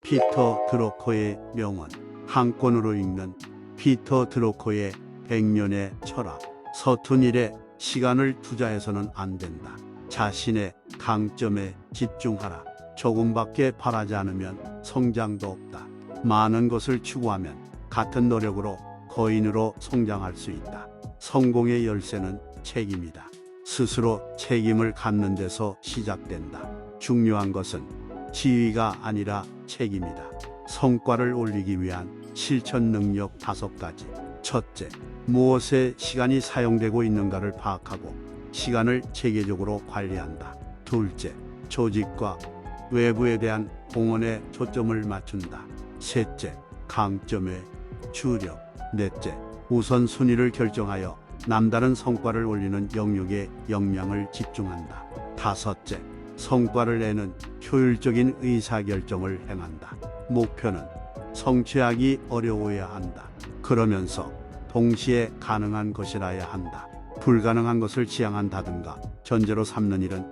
피터 드로커의 명언. 한 권으로 읽는 피터 드로커의 100년의 철학. 서툰 일에 시간을 투자해서는 안 된다. 자신의 강점에 집중하라. 조금밖에 바라지 않으면 성장도 없다. 많은 것을 추구하면 같은 노력으로 거인으로 성장할 수 있다. 성공의 열쇠는 책임이다. 스스로 책임을 갖는 데서 시작된다. 중요한 것은 지위가 아니라 책임이다. 성과를 올리기 위한 실천 능력 5가지. 첫째, 무엇에 시간이 사용되고 있는가를 파악하고 시간을 체계적으로 관리한다. 둘째, 조직과 외부에 대한 공헌에 초점을 맞춘다. 셋째, 강점에 주력. 넷째, 우선순위를 결정하여 남다른 성과를 올리는 영역에 역량을 집중한다. 다섯째, 성과를 내는 효율적인 의사결정을 행한다. 목표는 성취하기 어려워야 한다. 그러면서 동시에 가능한 것이라야 한다. 불가능한 것을 지향한다든가 전제로 삼는 일은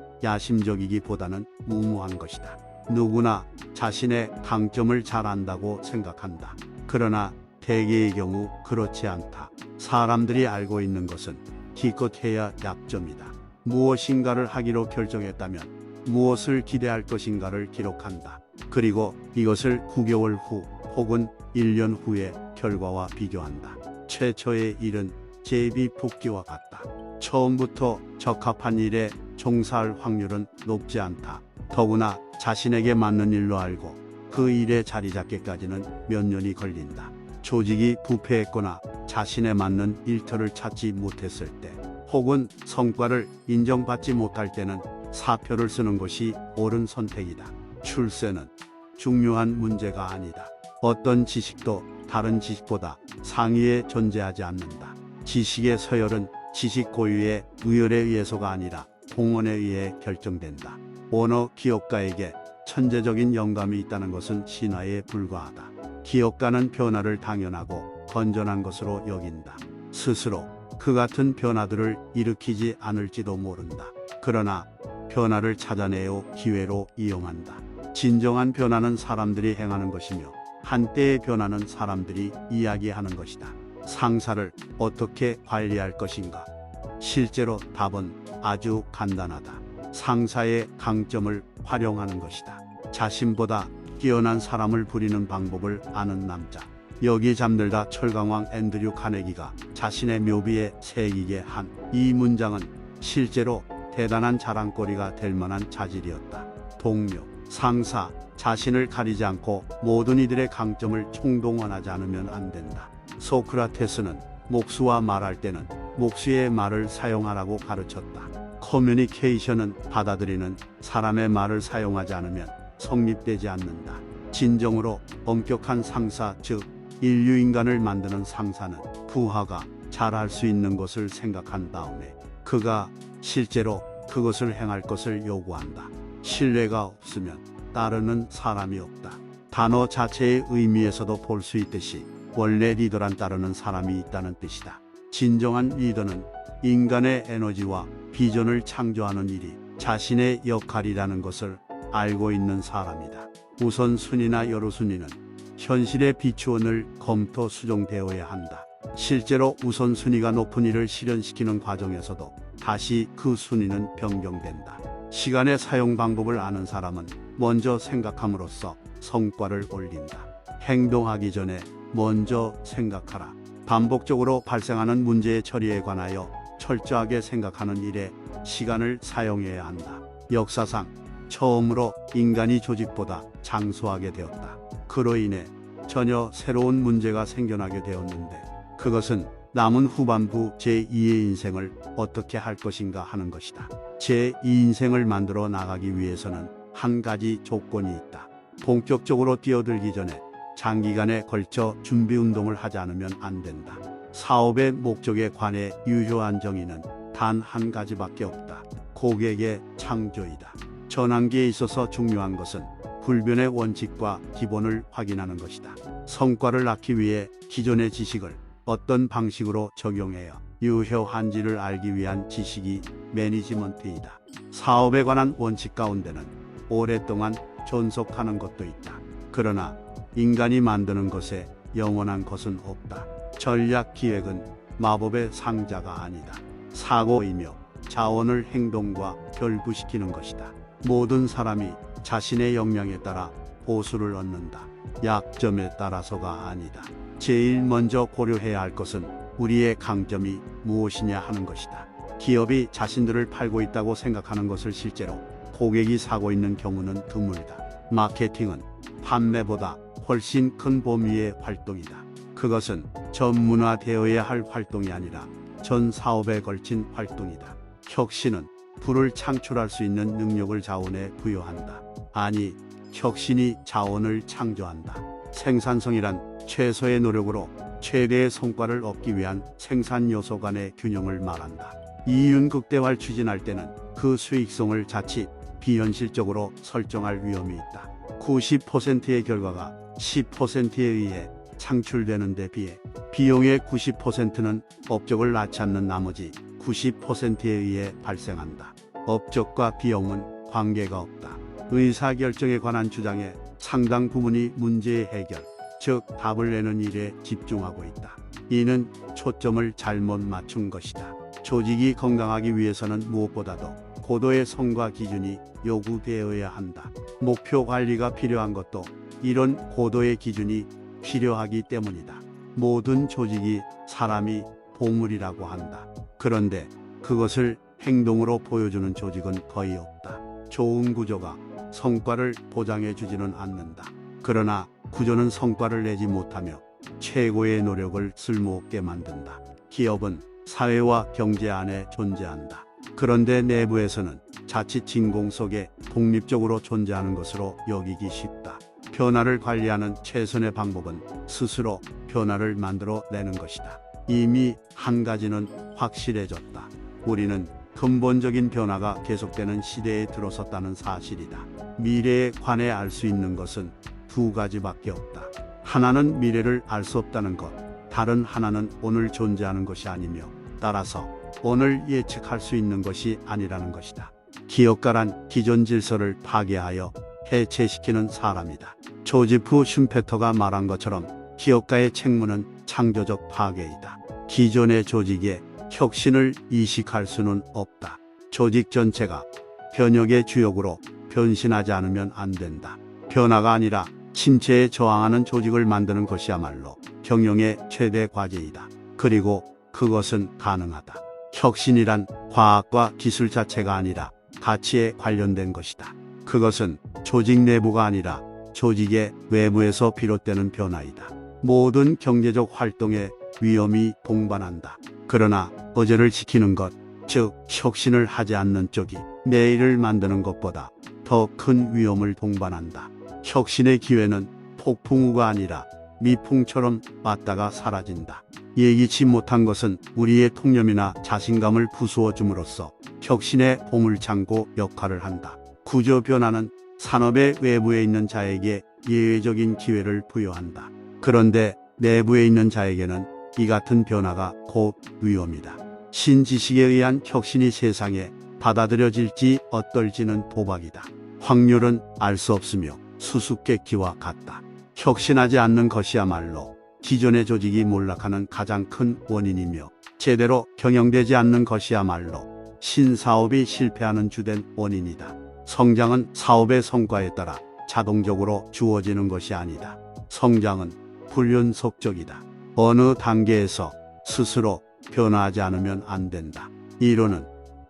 야심적이기보다는 무모한 것이다. 누구나 자신의 강점을 잘 안다고 생각한다. 그러나 대개의 경우 그렇지 않다. 사람들이 알고 있는 것은 기껏해야 약점이다. 무엇인가를 하기로 결정했다면 무엇을 기대할 것인가를 기록한다. 그리고 이것을 9개월 후 혹은 1년 후의 결과와 비교한다. 최초의 일은 제비 뽑기와 같다. 처음부터 적합한 일에 종사할 확률은 높지 않다. 더구나 자신에게 맞는 일로 알고 그 일에 자리 잡기까지는 몇 년이 걸린다. 조직이 부패했거나 자신에 맞는 일터를 찾지 못했을 때 혹은 성과를 인정받지 못할 때는 사표를 쓰는 것이 옳은 선택이다. 출세는 중요한 문제가 아니다. 어떤 지식도 다른 지식보다 상위에 존재하지 않는다. 지식의 서열은 지식 고유의 의열에 의해서가 아니라 공헌에 의해 결정된다. 어느 기업가에게 천재적인 영감이 있다는 것은 신화에 불과하다. 기업가는 변화를 당연하고 건전한 것으로 여긴다. 스스로 그 같은 변화들을 일으키지 않을지도 모른다. 그러나 변화를 찾아내어 기회로 이용한다. 진정한 변화는 사람들이 행하는 것이며 한때의 변화는 사람들이 이야기하는 것이다. 상사를 어떻게 관리할 것인가? 실제로 답은 아주 간단하다. 상사의 강점을 활용하는 것이다. 자신보다 뛰어난 사람을 부리는 방법을 아는 남자. 여기 잠들다 철강왕 앤드류 카네기가 자신의 묘비에 새기게 한 이 문장은 실제로 대단한 자랑거리가 될 만한 자질이었다. 동료, 상사, 자신을 가리지 않고 모든 이들의 강점을 총동원하지 않으면 안 된다. 소크라테스는 목수와 말할 때는 목수의 말을 사용하라고 가르쳤다. 커뮤니케이션은 받아들이는 사람의 말을 사용하지 않으면 성립되지 않는다. 진정으로 엄격한 상사, 즉 인류인간을 만드는 상사는 부하가 잘할 수 있는 것을 생각한 다음에 그가 실제로 그것을 행할 것을 요구한다. 신뢰가 없으면 따르는 사람이 없다. 단어 자체의 의미에서도 볼 수 있듯이 원래 리더란 따르는 사람이 있다는 뜻이다. 진정한 리더는 인간의 에너지와 비전을 창조하는 일이 자신의 역할이라는 것을 알고 있는 사람이다. 우선순위나 여로순위는 현실의 비추원을 검토 수정되어야 한다. 실제로 우선순위가 높은 일을 실현시키는 과정에서도 다시 그 순위는 변경된다. 시간의 사용 방법을 아는 사람은 먼저 생각함으로써 성과를 올린다. 행동하기 전에 먼저 생각하라. 반복적으로 발생하는 문제의 처리에 관하여 철저하게 생각하는 일에 시간을 사용해야 한다. 역사상 처음으로 인간이 조직보다 장수하게 되었다. 그로 인해 전혀 새로운 문제가 생겨나게 되었는데 그것은 남은 후반부 제2의 인생을 어떻게 할 것인가 하는 것이다. 제2 인생을 만들어 나가기 위해서는 한 가지 조건이 있다. 본격적으로 뛰어들기 전에 장기간에 걸쳐 준비 운동을 하지 않으면 안 된다. 사업의 목적에 관해 유효한 정의는 단 한 가지밖에 없다. 고객의 창조이다. 전환기에 있어서 중요한 것은 불변의 원칙과 기본을 확인하는 것이다. 성과를 낳기 위해 기존의 지식을 어떤 방식으로 적용해야 유효한지를 알기 위한 지식이 매니지먼트이다. 사업에 관한 원칙 가운데는 오랫동안 존속하는 것도 있다. 그러나 인간이 만드는 것에 영원한 것은 없다. 전략 기획은 마법의 상자가 아니다. 사고이며 자원을 행동과 결부시키는 것이다. 모든 사람이 자신의 역량에 따라 보수를 얻는다. 약점에 따라서가 아니다. 제일 먼저 고려해야 할 것은 우리의 강점이 무엇이냐 하는 것이다. 기업이 자신들을 팔고 있다고 생각하는 것을 실제로 고객이 사고 있는 경우는 드물다. 마케팅은 판매보다 훨씬 큰 범위의 활동이다. 그것은 전문화되어야 할 활동이 아니라 전 사업에 걸친 활동이다. 혁신은 부를 창출할 수 있는 능력을 자원에 부여한다. 아니, 혁신이 자원을 창조한다. 생산성이란 최소의 노력으로 최대의 성과를 얻기 위한 생산 요소 간의 균형을 말한다. 이윤극대화를 추진할 때는 그 수익성을 자칫 비현실적으로 설정할 위험이 있다. 90%의 결과가 10%에 의해 창출되는 데 비해 비용의 90%는 업적을 낳지 않는 나머지 90%에 의해 발생한다. 업적과 비용은 관계가 없다. 의사결정에 관한 주장의 상당 부분이 문제의 해결, 즉 답을 내는 일에 집중하고 있다. 이는 초점을 잘못 맞춘 것이다. 조직이 건강하기 위해서는 무엇보다도 고도의 성과 기준이 요구되어야 한다. 목표 관리가 필요한 것도 이런 고도의 기준이 필요하기 때문이다. 모든 조직이 사람이 보물이라고 한다. 그런데 그것을 행동으로 보여주는 조직은 거의 없다. 좋은 구조가 성과를 보장해 주지는 않는다. 그러나 구조는 성과를 내지 못하며 최고의 노력을 쓸모없게 만든다. 기업은 사회와 경제 안에 존재한다. 그런데 내부에서는 자칫 진공 속에 독립적으로 존재하는 것으로 여기기 쉽다. 변화를 관리하는 최선의 방법은 스스로 변화를 만들어 내는 것이다. 이미 한 가지는 확실해졌다. 우리는 근본적인 변화가 계속되는 시대에 들어섰다는 사실이다. 미래에 관해 알 수 있는 것은 두 가지밖에 없다. 하나는 미래를 알 수 없다는 것, 다른 하나는 오늘 존재하는 것이 아니며 따라서 오늘 예측할 수 있는 것이 아니라는 것이다. 기업가란 기존 질서를 파괴하여 해체시키는 사람이다. 조지프 슌페터가 말한 것처럼 기업가의 책무는 창조적 파괴이다. 기존의 조직에 혁신을 이식할 수는 없다. 조직 전체가 변혁의 주역으로 변신하지 않으면 안 된다. 변화가 아니라 침체에 저항하는 조직을 만드는 것이야말로 경영의 최대 과제이다. 그리고 그것은 가능하다. 혁신이란 과학과 기술 자체가 아니라 가치에 관련된 것이다. 그것은 조직 내부가 아니라 조직의 외부에서 비롯되는 변화이다. 모든 경제적 활동에 위험이 동반한다. 그러나 어제를 지키는 것, 즉 혁신을 하지 않는 쪽이 내일을 만드는 것보다 더 큰 위험을 동반한다. 혁신의 기회는 폭풍우가 아니라 미풍처럼 왔다가 사라진다. 예기치 못한 것은 우리의 통념이나 자신감을 부수어 줌으로써 혁신의 보물창고 역할을 한다. 구조 변화는 산업의 외부에 있는 자에게 예외적인 기회를 부여한다. 그런데 내부에 있는 자에게는 이 같은 변화가 곧 위험이다. 신지식에 의한 혁신이 세상에 받아들여질지 어떨지는 도박이다. 확률은 알 수 없으며 수수께끼와 같다. 혁신하지 않는 것이야말로 기존의 조직이 몰락하는 가장 큰 원인이며 제대로 경영되지 않는 것이야말로 신사업이 실패하는 주된 원인이다. 성장은 사업의 성과에 따라 자동적으로 주어지는 것이 아니다. 성장은 불연속적이다. 어느 단계에서 스스로 변화하지 않으면 안 된다. 이론은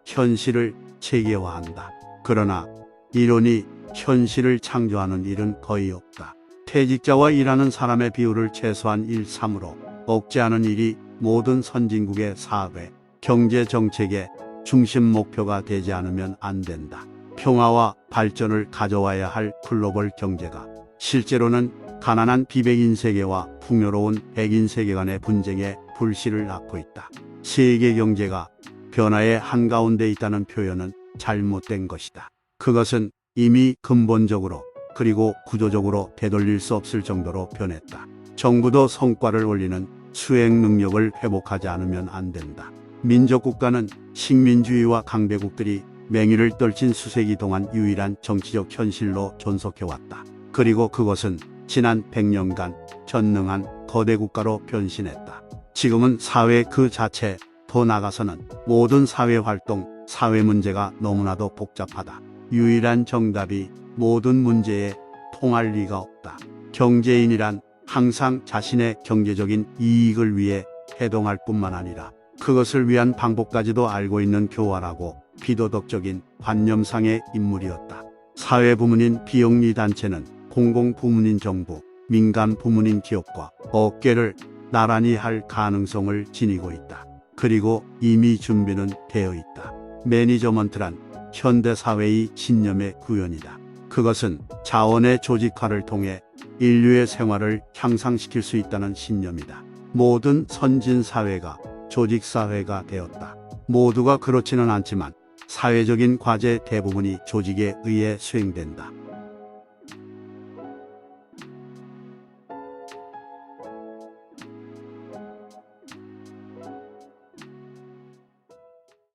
현실을 체계화한다. 그러나 이론이 현실을 창조하는 일은 거의 없다. 퇴직자와 일하는 사람의 비율을 최소한 1:3으로 억제하는 일이 모든 선진국의 사회, 경제 정책의 중심 목표가 되지 않으면 안 된다. 평화와 발전을 가져와야 할 글로벌 경제가 실제로는 가난한 비백인 세계와 풍요로운 백인 세계 간의 분쟁에 불씨를 낳고 있다. 세계 경제가 변화의 한가운데 있다는 표현은 잘못된 것이다. 그것은 이미 근본적으로 그리고 구조적으로 되돌릴 수 없을 정도로 변했다. 정부도 성과를 올리는 수행 능력을 회복하지 않으면 안 된다. 민족국가는 식민주의와 강대국들이 맹위를 떨친 수세기 동안 유일한 정치적 현실로 존속해왔다. 그리고 그것은 지난 100년간 전능한 거대 국가로 변신했다. 지금은 사회 그 자체, 더 나아가서는 모든 사회 활동, 사회 문제가 너무나도 복잡하다. 유일한 정답이 모든 문제에 통할 리가 없다. 경제인이란 항상 자신의 경제적인 이익을 위해 해동할 뿐만 아니라 그것을 위한 방법까지도 알고 있는 교활하고 비도덕적인 관념상의 인물이었다. 사회부문인 비영리 단체는 공공부문인 정부, 민간부문인 기업과 어깨를 나란히 할 가능성을 지니고 있다. 그리고 이미 준비는 되어 있다. 매니저먼트란 현대사회의 신념의 구현이다. 그것은 자원의 조직화를 통해 인류의 생활을 향상시킬 수 있다는 신념이다. 모든 선진사회가 조직사회가 되었다. 모두가 그렇지는 않지만 사회적인 과제 대부분이 조직에 의해 수행된다.